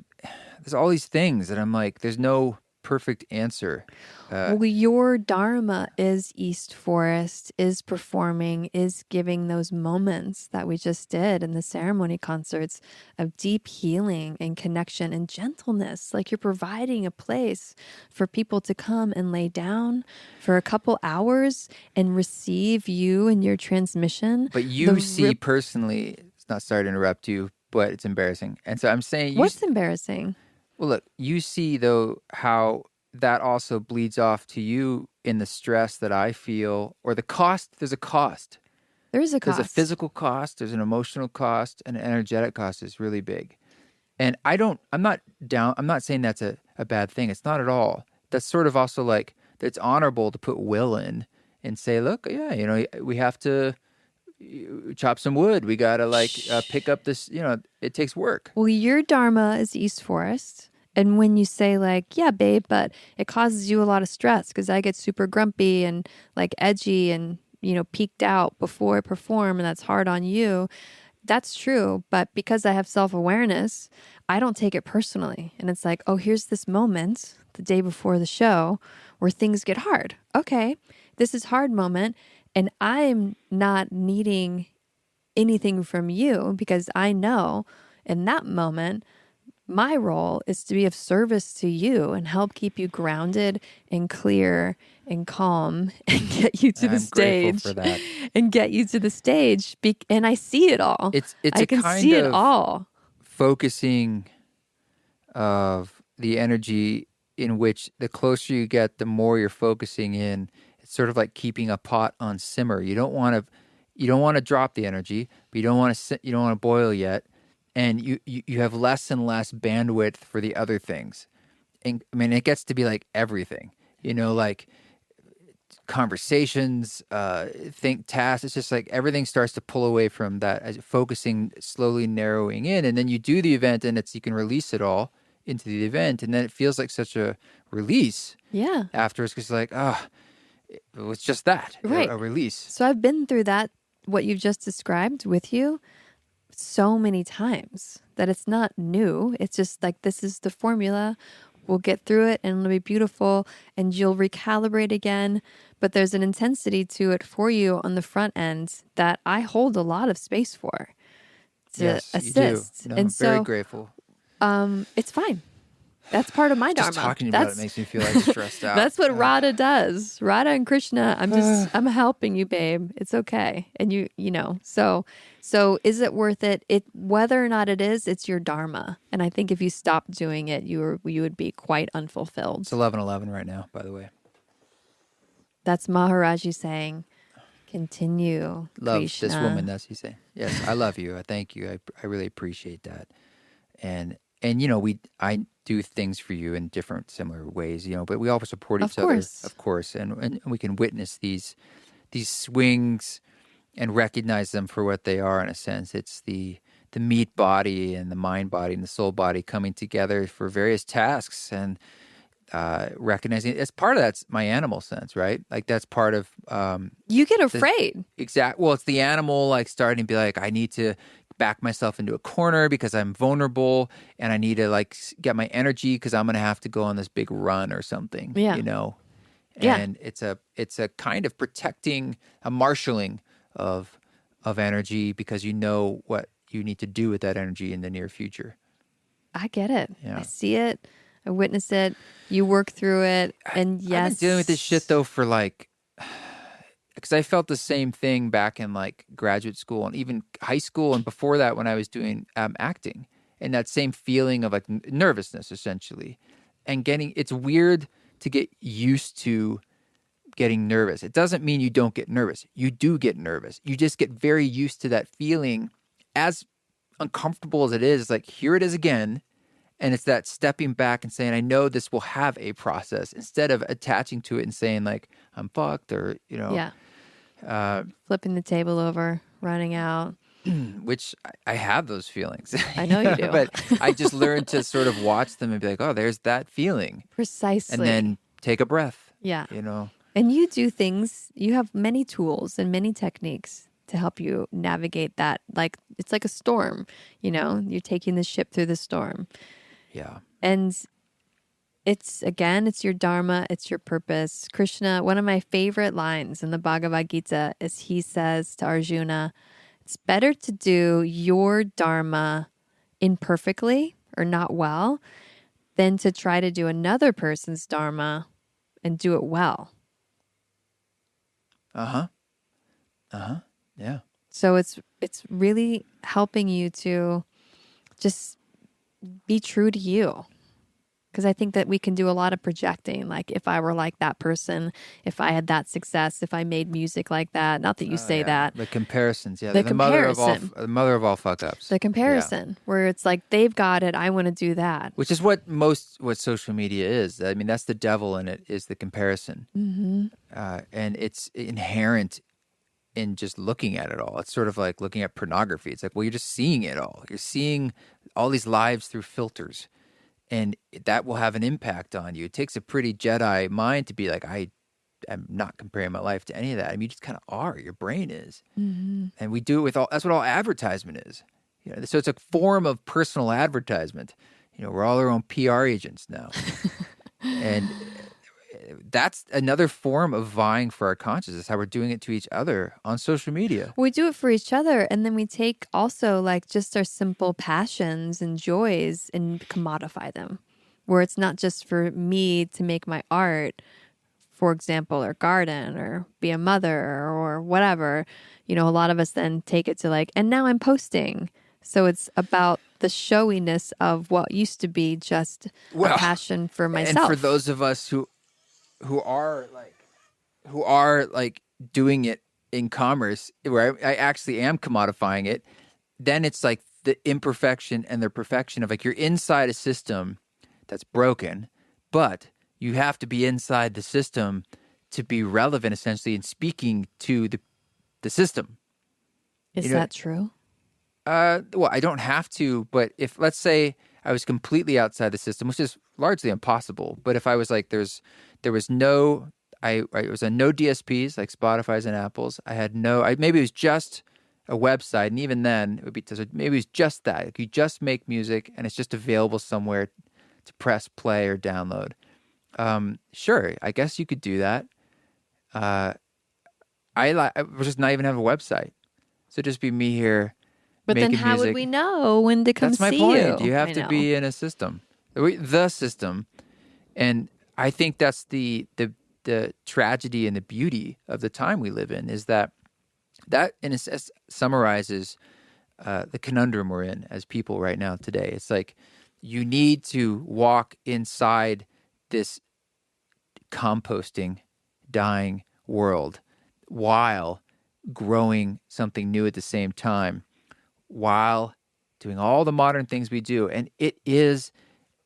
there's all these things that I'm like, there's no perfect answer. Well, your dharma is East Forest, is performing, is giving those moments that we just did in the ceremony concerts of deep healing and connection and gentleness. Like, you're providing a place for people to come and lay down for a couple hours and receive you and your transmission. But you see personally, it's not sorry to interrupt you, but it's embarrassing. And so I'm saying... What's embarrassing? Well, look, you see, though, how that also bleeds off to you in the stress that I feel, or the cost. There's a cost. There is a cost. There's a physical cost, there's an emotional cost, and an energetic cost is really big. And I'm not saying that's a bad thing. It's not at all. That's sort of also like, it's honorable to put will in and say, look, we have to chop some wood. We got to pick up this, it takes work. Well, your dharma is East Forest. And when you say yeah, babe, but it causes you a lot of stress because I get super grumpy and edgy and, peaked out before I perform, and that's hard on you. That's true. But because I have self-awareness, I don't take it personally. And it's like, oh, here's this moment the day before the show where things get hard. Okay, this is hard moment. And I'm not needing anything from you because I know in that moment, my role is to be of service to you and help keep you grounded and clear and calm and get you to the stage. For that. And get you to the stage. And I see it all. I can see it all. Focusing of the energy in which the closer you get, the more you're focusing in. It's sort of like keeping a pot on simmer. You don't want to drop the energy, but you don't want to boil yet, and you have less and less bandwidth for the other things. And I mean, it gets to be like everything, like conversations, tasks. It's just like everything starts to pull away from that, as focusing, slowly narrowing in, and then you do the event, and you can release it all into the event, and then it feels like such a release. Yeah. Afterwards, because it was just that, right. a release. So I've been through that, what you've just described with you, so many times that it's not new. It's just like, this is the formula. We'll get through it and it'll be beautiful and you'll recalibrate again. But there's an intensity to it for you on the front end that I hold a lot of space for to assist. You do. No, and I'm so, very grateful. It's fine. That's part of my dharma. Just talking about it makes me feel like stressed out. That's what Radha does. Radha and Krishna, I'm helping you, babe. It's okay. And you know. So is it worth it? Whether or not it is, it's your dharma. And I think if you stopped doing it, you would be quite unfulfilled. It's 11:11 right now, by the way. That's Maharaji saying, continue, love Krishna. This woman, that's he saying. Yes, I love you. I thank you. I really appreciate that. And I do things for you in different, similar ways, but we all support each other, of course, and we can witness these swings and recognize them for what they are. In a sense, it's the meat body and the mind body and the soul body coming together for various tasks, and recognizing as part of that's my animal sense, right? Like that's part of you get afraid. Well, it's the animal like starting to be like, I need to back myself into a corner because I'm vulnerable, and I need to like get my energy because I'm going to have to go on this big run or something. Yeah. And it's a kind of protecting, a marshaling of energy, because you know what you need to do with that energy in the near future. I get it. Yeah. I see it. I witness it. You work through it. And yes. I've been dealing with this shit though for because I felt the same thing back in like graduate school and even high school, and before that when I was doing acting, and that same feeling of like nervousness essentially, and it's weird to get used to getting nervous. It doesn't mean you don't get nervous. You do get nervous. You just get very used to that feeling. As uncomfortable as it is, it's like, here it is again. And it's that stepping back and saying, I know this will have a process, instead of attaching to it and saying like, I'm fucked, or, Yeah. Flipping the table over, running out. Which I have those feelings. I know you do. But I just learned to sort of watch them and be like, oh, there's that feeling. Precisely. And then take a breath. Yeah. And you do things, you have many tools and many techniques to help you navigate that. Like, it's like a storm, you're taking the ship through the storm. Yeah. And it's your dharma, it's your purpose. Krishna, one of my favorite lines in the Bhagavad Gita is he says to Arjuna, it's better to do your dharma imperfectly or not well than to try to do another person's dharma and do it well. Yeah. So it's really helping you to just be true to you. Because I think that we can do a lot of projecting. Like, if I were like that person, if I had that success, if I made music like that. Not that you say that. The comparisons, yeah. The comparison. The mother of all fuck ups. The comparison, where it's like, they've got it, I want to do that. Which is what social media is. I mean, that's the devil in it, is the comparison. Mm-hmm. And it's inherent in just looking at it all. It's sort of like looking at pornography. It's like, well, you're just seeing it all. You're seeing all these lives through filters. And that will have an impact on you. It takes a pretty Jedi mind to be like, I am not comparing my life to any of that. I mean, you just kind of are. Your brain is. Mm-hmm. And we do it with that's what all advertisement is. So it's a form of personal advertisement. We're all our own PR agents now. And that's another form of vying for our consciousness, how we're doing it to each other on social media. We do it for each other, and then we take also like just our simple passions and joys and commodify them, where it's not just for me to make my art, for example, or garden or be a mother or whatever. A lot of us then take it to like, and now I'm posting. So it's about the showiness of what used to be just a passion for myself. And for those of us who who are like doing it in commerce, where I actually am commodifying it, then it's like the imperfection and the perfection of like you're inside a system that's broken, but you have to be inside the system to be relevant, essentially, in speaking to the system. Is that true? Well, I don't have to, but if, let's say, I was completely outside the system, which is largely impossible, but if I was like, there was no, I was on no DSPs like Spotify's and Apple's. I had maybe it was just a website, and even then, it would be maybe it was just that. Like you just make music, and it's just available somewhere to press play or download. Sure, I guess you could do that. I would just not even have a website, so just be me here. But then how music. would we know when to come see you? That's my point. You have to be in a system, the system. And I think that's the tragedy and the beauty of the time we live in, is that in a sense summarizes the conundrum we're in as people right now today. It's like you need to walk inside this composting, dying world while growing something new at the same time, while doing all the modern things we do. And it is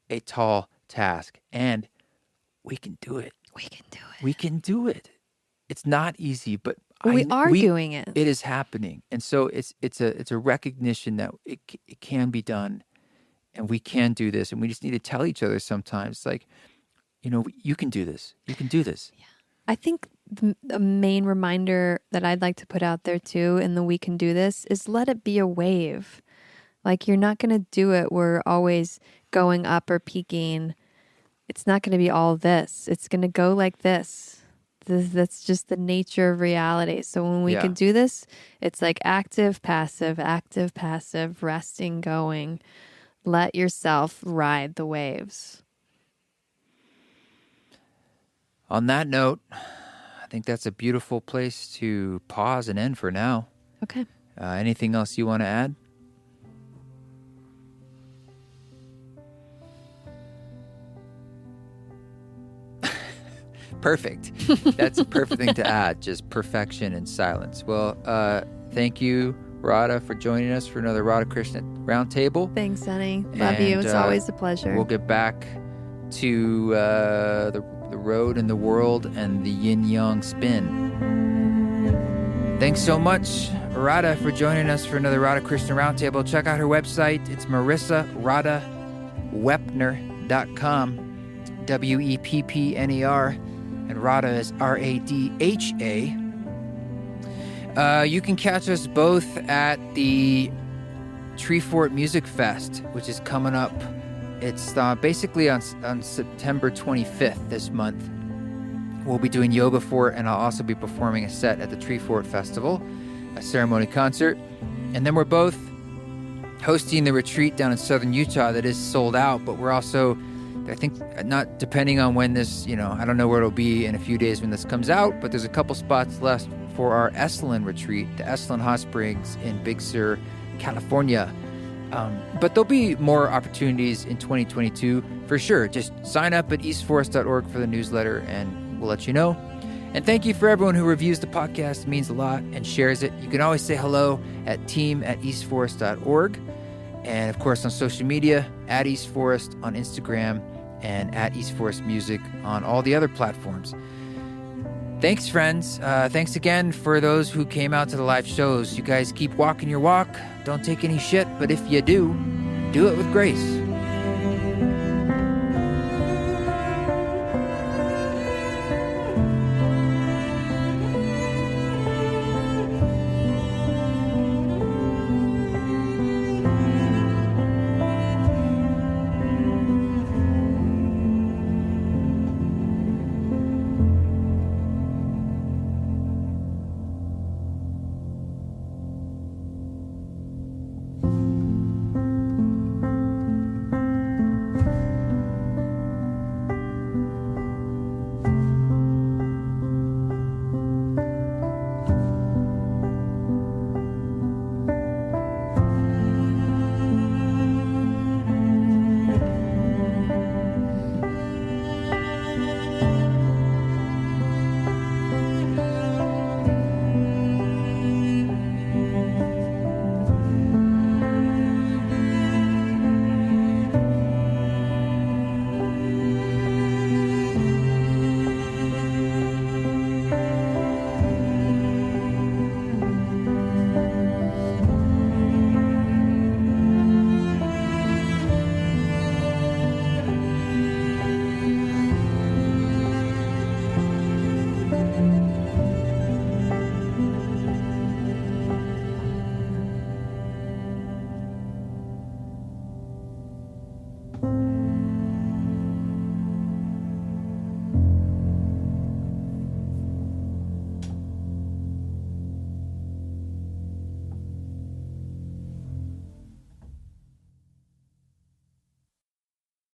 a tall task, and we can do it. We can do it. We can do it. It's not easy, but we are doing it. It is happening. And so it's a recognition that it can be done, and we can do this, and we just need to tell each other sometimes, like, you can do this. You can do this. Yeah. I think the main reminder that I'd like to put out there too in the we can do this is let it be a wave. Like, you're not going to do it. We're always going up or peaking. It's not going to be all this. It's going to go like this. That's just the nature of reality. So when we can do this, it's like active, passive, resting, going. Let yourself ride the waves. On that note, I think that's a beautiful place to pause and end for now. Okay. Anything else you want to add? Perfect. That's a perfect thing to add, just perfection and silence. Well, thank you, Radha, for joining us for another Radha Krishna Roundtable. Thanks, Sonny. Love you. It's always a pleasure. We'll get back to the road and the world and the yin-yang spin. Thanks so much, Radha, for joining us for another Radha Krishna Roundtable. Check out her website. It's marissaradhawepner.com, WEPPNER, and Radha is RADHA. You can catch us both at the Treefort Music Fest, which is coming up. It's basically on September 25th this month. We'll be doing yoga for it, and I'll also be performing a set at the Treefort Festival, a ceremony concert. And then we're both hosting the retreat down in southern Utah that is sold out, but we're also, I think, not depending on when this, I don't know where it'll be in a few days when this comes out, but there's a couple spots left for our Esalen retreat, the Esalen Hot Springs in Big Sur, California. But there'll be more opportunities in 2022 for sure. Just sign up at eastforest.org for the newsletter, and we'll let you know. And thank you for everyone who reviews the podcast. It means a lot, and shares it. You can always say hello at team@eastforest.org. And of course on social media, at East Forest on Instagram, and at East Forest Music on all the other platforms. Thanks, friends. Thanks again for those who came out to the live shows. You guys keep walking your walk. Don't take any shit, but if you do it with grace.